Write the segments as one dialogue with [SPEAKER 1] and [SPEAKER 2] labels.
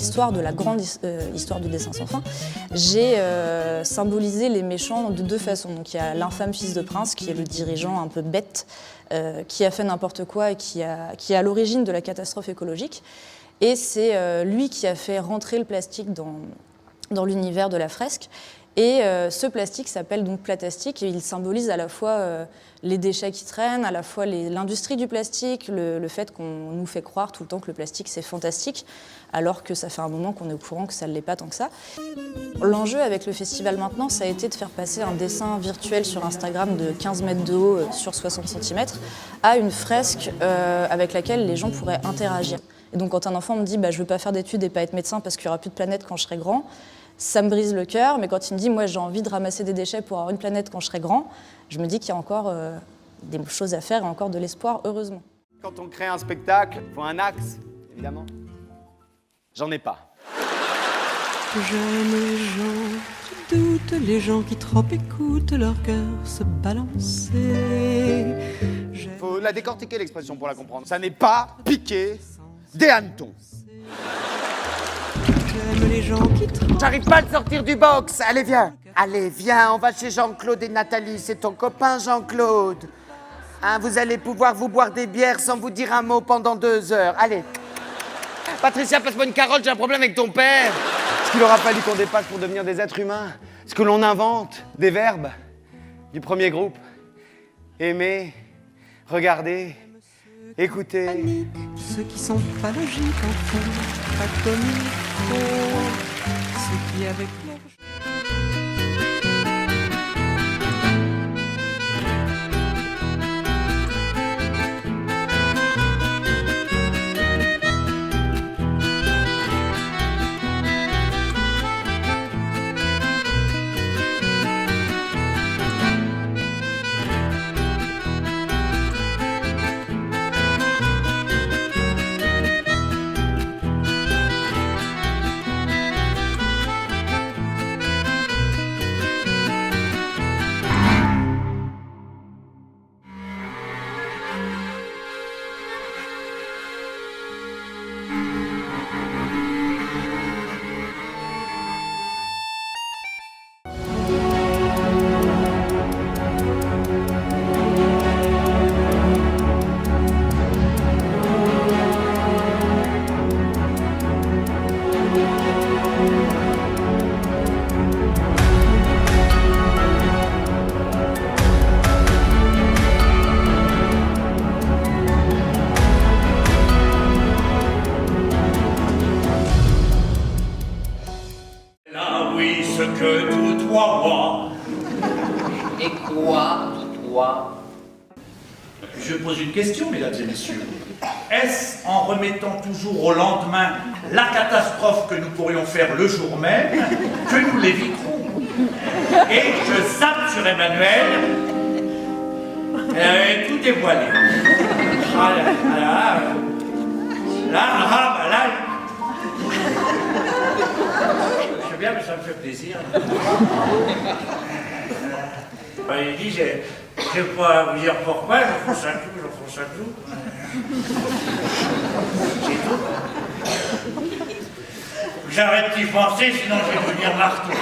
[SPEAKER 1] l'histoire de la grande histoire du dessin sans fin, j'ai symbolisé les méchants de deux façons. Donc il y a l'infâme fils de prince, qui est le dirigeant un peu bête, qui a fait n'importe quoi et qui est à l'origine de la catastrophe écologique. Et c'est lui qui a fait rentrer le plastique dans l'univers de la fresque. Et ce plastique s'appelle donc Platastique et il symbolise à la fois les déchets qui traînent, à la fois l'industrie du plastique, le fait qu'on nous fait croire tout le temps que le plastique c'est fantastique, alors que ça fait un moment qu'on est au courant que ça ne l'est pas tant que ça. L'enjeu avec le festival maintenant, ça a été de faire passer un dessin virtuel sur Instagram de 15 mètres de haut sur 60 cm à une fresque avec laquelle les gens pourraient interagir. Et donc quand un enfant me dit je ne veux pas faire d'études et pas être médecin parce qu'il n'y aura plus de planète quand je serai grand, ça me brise le cœur, mais quand il me dit « moi j'ai envie de ramasser des déchets pour avoir une planète quand je serai grand », je me dis qu'il y a encore des choses à faire et encore de l'espoir, heureusement.
[SPEAKER 2] Quand on crée un spectacle, il faut un axe, évidemment. J'en ai pas.
[SPEAKER 3] J'aime les gens qui doutent, les gens qui trop écoutent leur cœur se balancer.
[SPEAKER 2] Faut la décortiquer l'expression pour la comprendre. Ça n'est pas piquer des hannetons.
[SPEAKER 3] J'aime les gens qui
[SPEAKER 2] J'arrive pas à le sortir du box. Allez, viens. Allez, viens, on va chez Jean-Claude et Nathalie. C'est ton copain, Jean-Claude. Hein, vous allez pouvoir vous boire des bières sans vous dire un mot pendant 2 heures. Allez. Patricia, passe-moi une carotte, j'ai un problème avec ton père. Est-ce qu'il aura fallu qu'on dépasse pour devenir des êtres humains? Est-ce que l'on invente des verbes du premier groupe? Aimer, regarder, écouter.
[SPEAKER 3] paniquent, ceux qui sont pas logiques en fond, pas comme il faut, ceux qui avec leur
[SPEAKER 4] que tout toi.
[SPEAKER 5] Et quoi, toi?
[SPEAKER 4] Je pose une question, mesdames et messieurs. Est-ce en remettant toujours au lendemain la catastrophe que nous pourrions faire le jour même que nous l'éviterons? Et je zappe sur Emmanuel. Elle avait tout dévoilé. Là. Je sais bien, mais ça me fait plaisir. Il dit, je ne sais pas vous dire pourquoi, j'en fais chaque jour. C'est tout. J'arrête d'y penser, sinon je vais devenir marteau.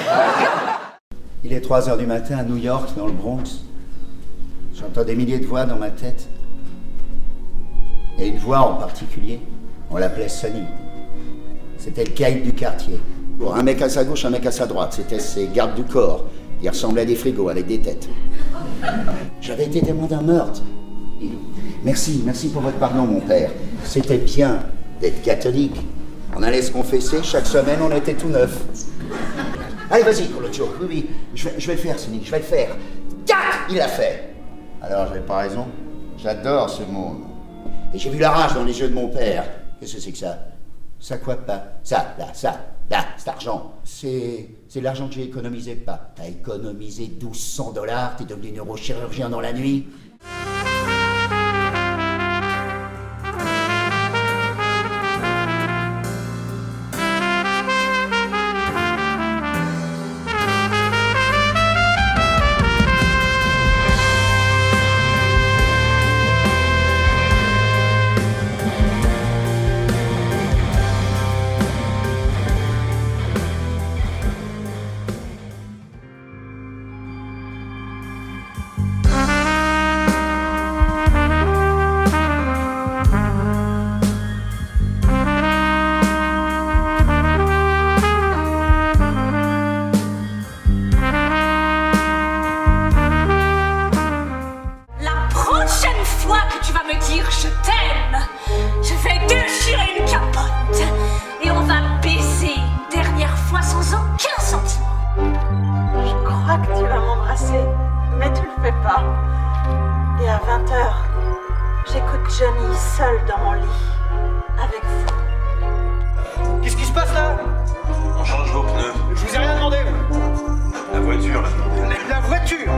[SPEAKER 6] Il est 3 heures du matin à New York, dans le Bronx. J'entends des milliers de voix dans ma tête. Et une voix en particulier, on l'appelait Sonny. C'était le caïd du quartier. Pour un mec à sa gauche, un mec à sa droite. C'était ses gardes du corps. Ils ressemblaient à des frigos avec des têtes. J'avais été témoin d'un meurtre. Merci pour votre pardon, mon père. C'était bien d'être catholique. On allait se confesser, chaque semaine on était tout neuf. Allez, vas-y, Colocho. Oui, je vais le faire, Sonny, je vais le faire. Tac, il l'a fait. Alors, j'avais pas raison. J'adore ce monde. Et j'ai vu la rage dans les yeux de mon père. Qu'est-ce que c'est que ça? Ça quoi pas? Ça, là, cet argent. C'est l'argent que j'ai économisé pas. T'as économisé 1200 $, t'es devenu neurochirurgien dans la nuit.
[SPEAKER 7] fais pas. Et à 20h, j'écoute Johnny seul dans mon lit, avec vous.
[SPEAKER 8] Qu'est-ce qui se passe là?
[SPEAKER 9] On change vos pneus.
[SPEAKER 8] Je vous ai rien demandé.
[SPEAKER 9] La voiture, l'a demandé.
[SPEAKER 8] La voiture!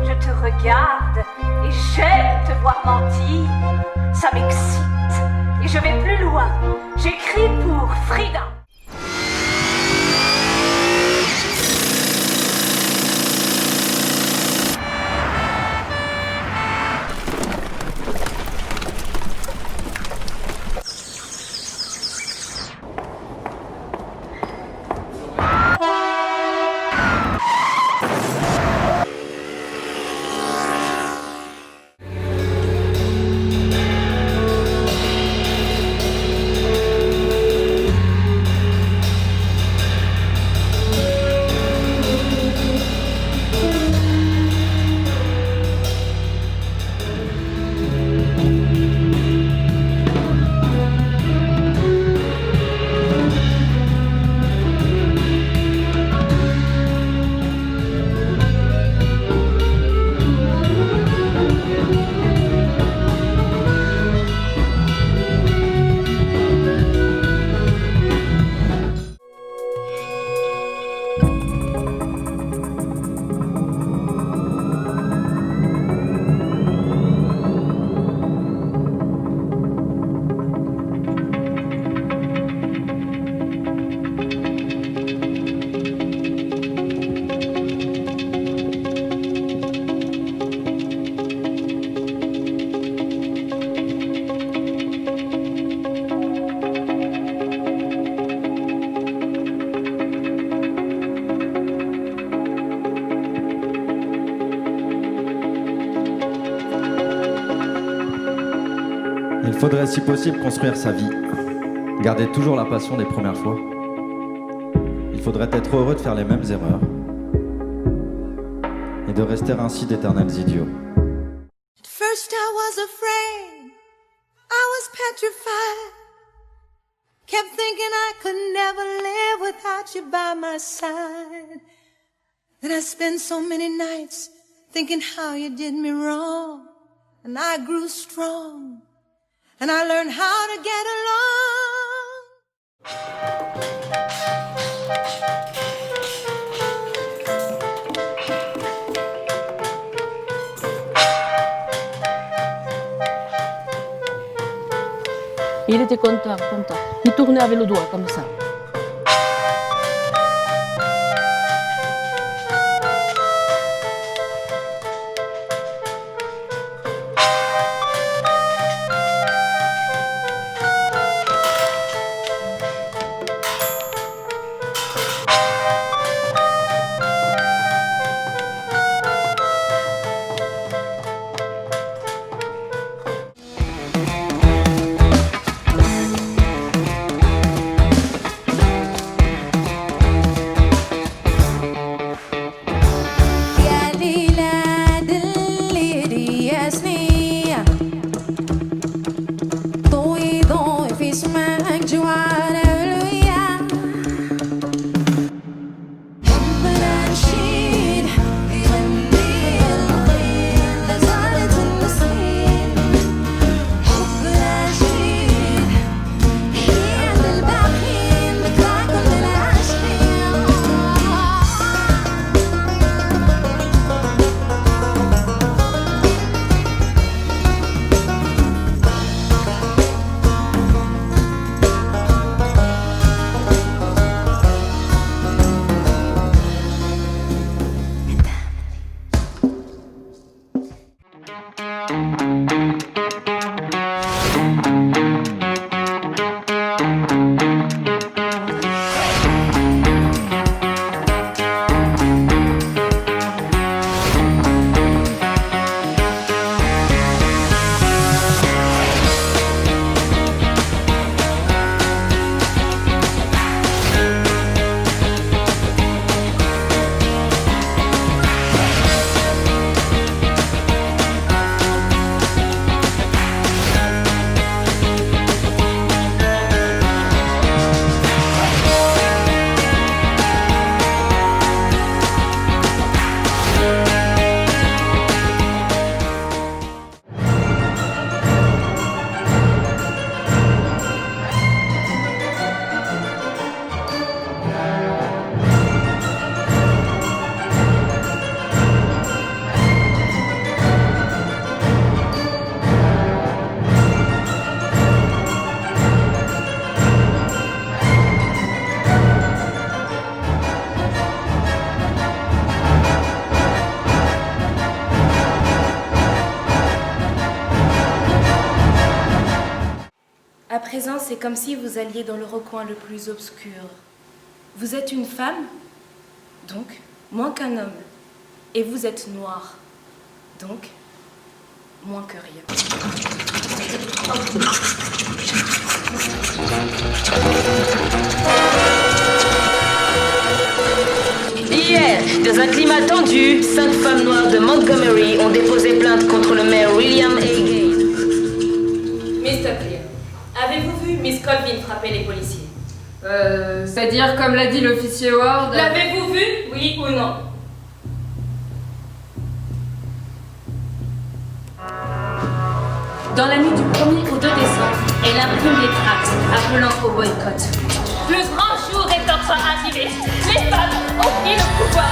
[SPEAKER 7] Je te regarde et j'aime te voir mentir. Ça m'excite et je vais plus loin. J'écris pour Frida.
[SPEAKER 10] Il faudrait si possible construire sa vie, garder toujours la passion des premières fois. Il faudrait être heureux de faire les mêmes erreurs et de rester ainsi d'éternels idiots.
[SPEAKER 3] At first I was afraid, I was petrified. Kept thinking I could never live without you by my side. Then I spent so many nights thinking how you did me wrong. And I grew strong, and I learned how to get along.
[SPEAKER 11] Il était content, content. Il tournait avec le doigt comme ça.
[SPEAKER 12] À présent, c'est comme si vous alliez dans le recoin le plus obscur. Vous êtes une femme, donc moins qu'un homme. Et vous êtes noir, donc moins que rien.
[SPEAKER 13] Hier, dans un climat tendu, 5 femmes noires de Montgomery ont déposé plainte contre le maire William A. Gaines.
[SPEAKER 12] Mr. Clear, avez-vous vu Miss Colvin frapper les policiers?
[SPEAKER 14] C'est-à-dire, comme l'a dit l'officier Ward...
[SPEAKER 12] L'avez-vous vu, oui ou non? Dans la nuit du 1er au 2 décembre, elle imprime des tracts appelant au boycott. Le grand jour est enfin arrivé. Les femmes ont pris le pouvoir.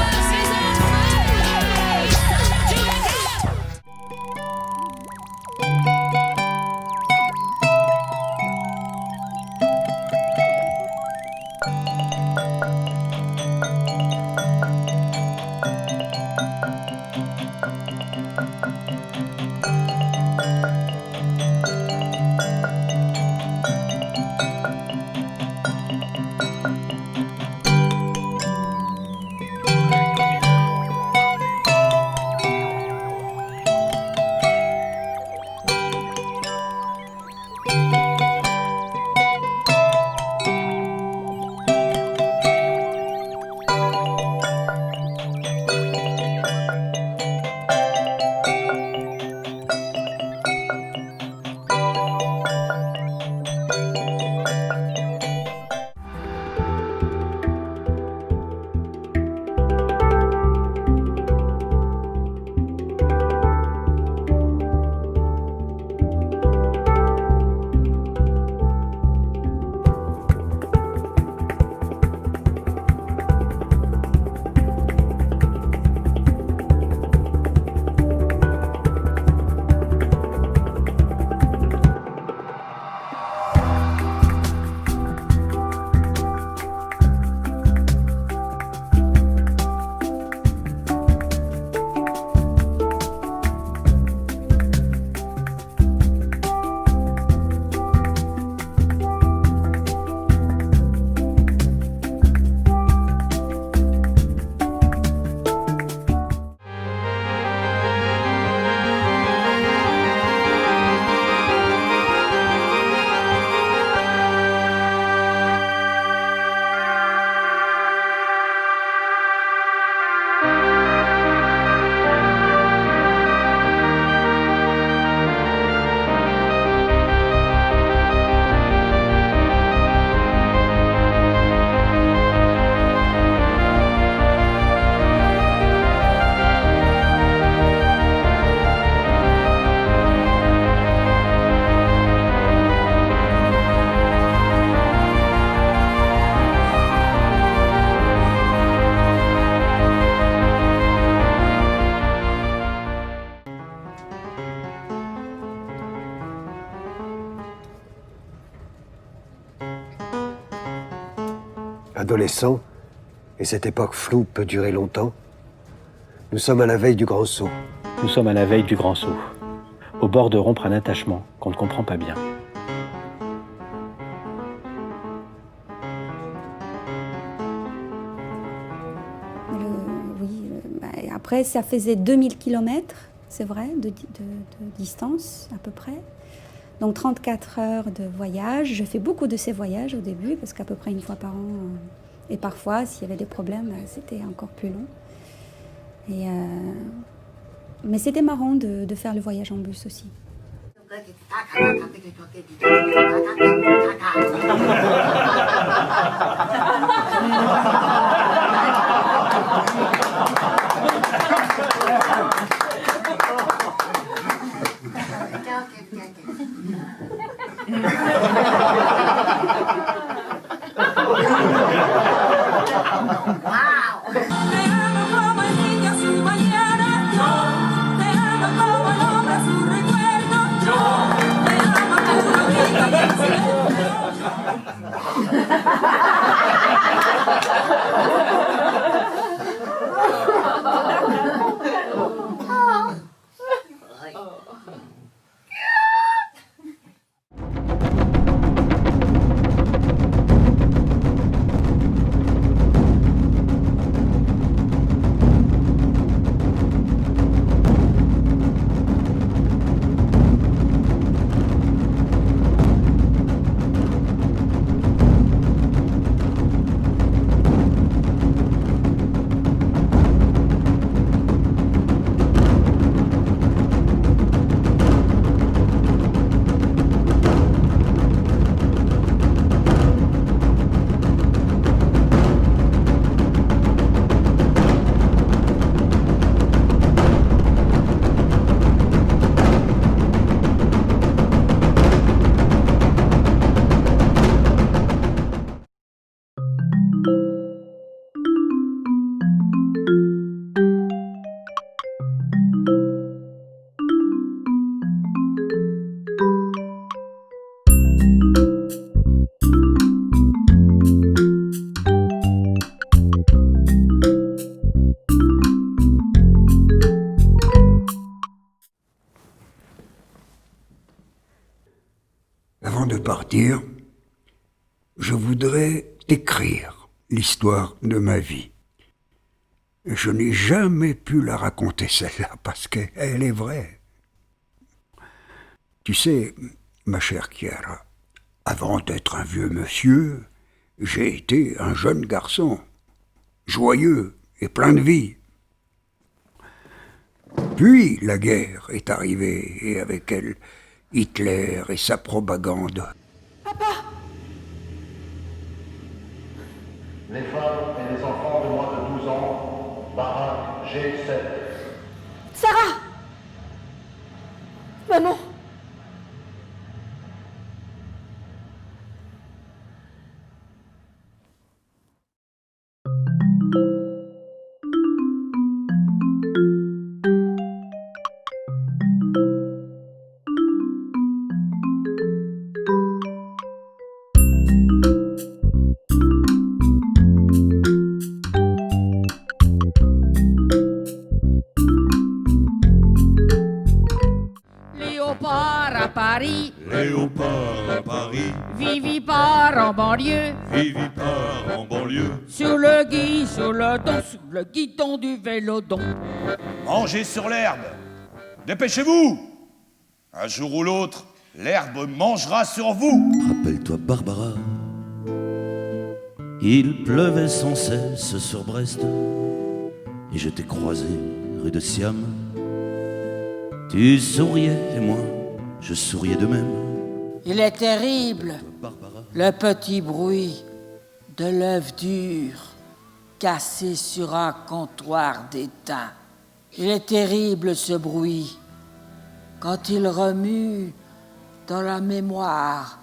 [SPEAKER 15] Adolescent, et cette époque floue peut durer longtemps, nous sommes à la veille du grand saut.
[SPEAKER 16] Nous sommes à la veille du grand saut, au bord de rompre un attachement qu'on ne comprend pas bien.
[SPEAKER 17] Après, ça faisait 2000 km, c'est vrai, de distance à peu près. Donc 34 heures de voyage. Je fais beaucoup de ces voyages au début, parce qu'à peu près une fois par an, et parfois, s'il y avait des problèmes, c'était encore plus long. Mais c'était marrant de faire le voyage en bus aussi.
[SPEAKER 18] Avant de partir, je voudrais t'écrire l'histoire de ma vie. Je n'ai jamais pu la raconter celle-là parce qu'elle est vraie. Tu sais, ma chère Chiara, avant d'être un vieux monsieur, j'ai été un jeune garçon, joyeux et plein de vie. Puis la guerre est arrivée et avec elle, Hitler et sa propagande.
[SPEAKER 3] Papa!
[SPEAKER 19] Les femmes et les enfants de moins de 12 ans, baraque G7.
[SPEAKER 3] Sarah! Maman!
[SPEAKER 20] Léopard à Paris,
[SPEAKER 21] Léopard à Paris,
[SPEAKER 20] Vivipare en banlieue,
[SPEAKER 21] Vivipare en banlieue,
[SPEAKER 20] sur le guidon du vélodon.
[SPEAKER 4] Mangez sur l'herbe. Dépêchez-vous. Un jour ou l'autre, l'herbe mangera sur vous.
[SPEAKER 22] Rappelle-toi Barbara, il pleuvait sans cesse sur Brest, et je t'ai croisé rue de Siam. Tu souriais et moi, je souriais de même.
[SPEAKER 20] Il est terrible, le petit bruit de l'œuf dur cassé sur un comptoir d'étain. Il est terrible ce bruit quand il remue dans la mémoire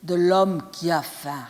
[SPEAKER 20] de l'homme qui a faim.